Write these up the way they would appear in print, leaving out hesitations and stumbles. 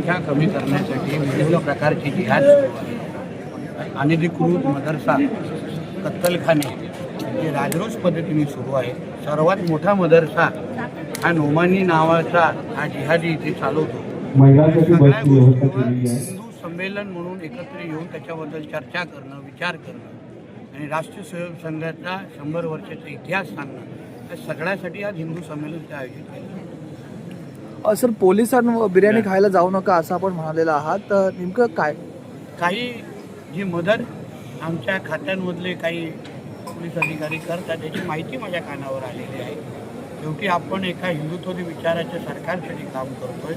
संख्या कमी करण्यासाठी विविध प्रकारची जिहाद सुरू आहे. अनधिकृत मदरसा कत्तलखाने जे राजरोस पद्धतीने सुरू आहे. सर्वात मोठा मदरसा हा नोमानी नावाचा हा जिहादी इथे चालवतो. सगळ्या गोष्टीवर हिंदू संमेलन म्हणून एकत्र येऊन त्याच्याबद्दल चर्चा करणं, विचार करणं आणि राष्ट्रीय स्वयंसेवक संघाचा 100 वर्षाचा इतिहास सांगणं या सगळ्यासाठी आज हिंदू संमेलन आयोजित केलं. सर, पोलिसांवर बिर्याणी खायला जाऊ नका असं आपण म्हणालेलं आहात, तर नेमकं काय? काही जी मदत आमच्या खात्यांमधले काही पोलीस अधिकारी करतात त्याची माहिती माझ्या कानावर आलेली आहे. शेवटी आपण एका हिंदुत्ववादी विचाराच्या सरकारसाठी काम करतोय.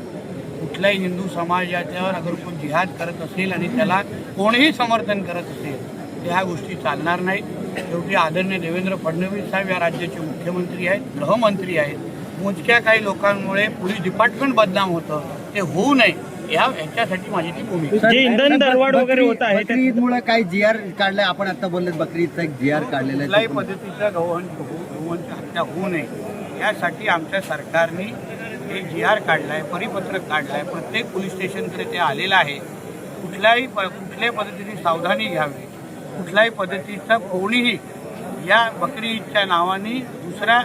कुठल्याही हिंदू समाजाच्यावर अगर कोण जिहाद करत असेल आणि त्याला कोणीही समर्थन करत असेल तर ह्या गोष्टी चालणार नाहीत. शेवटी आदरणीय देवेंद्र फडणवीस साहेब या राज्याचे मुख्यमंत्री आहेत, गृहमंत्री आहेत. मोजक्या काही लोकांमुळे पोलीस डिपार्टमेंट बदनाम होतं, ते होऊ नये याच्यासाठी माझी ती भूमिका. जे इंधन दरवाढ वगैरे होत आहे बकरीमुळे काही जीआर काढलाय, आपण आता बोलले बकरीचा एक जीआर काढलेला आहे. कुठल्याही पद्धतीचा गौवंश हत्या होऊ नये यासाठी आमच्या सरकारने एक जीआर काढलाय, परिपत्रक काढलाय. प्रत्येक पोलीस स्टेशनकडे ते आलेलं आहे. कुठल्याही पद्धतीने सावधानी घ्यावी. कुठल्याही पद्धतीचा कोणीही या बकरी ईदच्या नावाने दुसऱ्या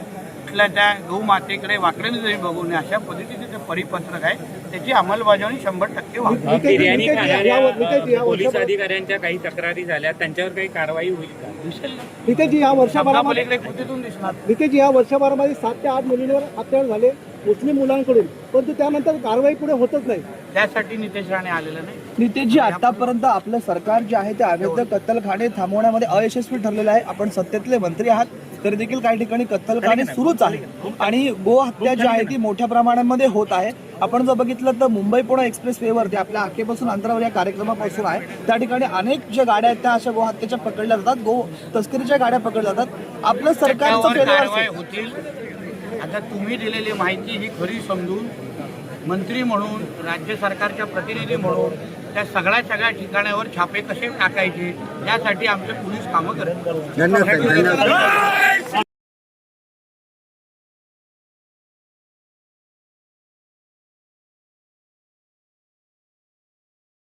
कुठल्या त्या गौमातेकडे वाकड्याने जरी बघू नये अशा पद्धतीचे ते परिपत्रक आहे. त्याची अंमलबजावणी 100% व्हावी. बिर्याणी खाणाऱ्या पोलीस अधिकाऱ्यांच्या काही तक्रारी झाल्या, त्यांच्यावर काही कारवाई होईल का? दिसेल ना. नितेशजी, या वर्षभरामध्ये पलीकडे कृतीतून दिसणार. नितेशजी, या वर्षभरामध्ये 7 ते 8 मुलींवर अत्याचार झाले मुस्लिम मुलांकडून, परंतु त्यानंतर कारवाई पुढे होतच नाही. त्यासाठी नितेश राणे आलेलं नाही. नितेशजी, आतापर्यंत आपलं सरकार जे आहे ते अवैध कत्तलखाने थांबवण्यामध्ये अयशस्वी ठरलेलं आहे. आपण सत्तेतले मंत्री आहात तरी देखील काही ठिकाणी कत्तलखाने सुरूच आहे आणि गोहत्या जी आहे ती मोठ्या प्रमाणामध्ये होत आहे. आपण जर बघितलं तर मुंबई पुणे एक्सप्रेस वेवर ते आपल्या आखेपासून अंतरावर या कार्यक्रमापासून आहे, त्या ठिकाणी अनेक ज्या गाड्या आहेत त्या अशा गोहत्याच्या पकडल्या जातात, गो तस्करीच्या गाड्या पकडल्या जातात. आपलं सरकारचं कारवाई होतील. आता तुम्ही दिलेली माहिती ही खरी समजून मंत्री म्हणून, राज्य सरकारच्या प्रतिनिधी म्हणून त्या सगळ्या ठिकाणावर छापे कसे टाकायचे यासाठी आमचे पोलीस कामं करतात. धन्यवाद.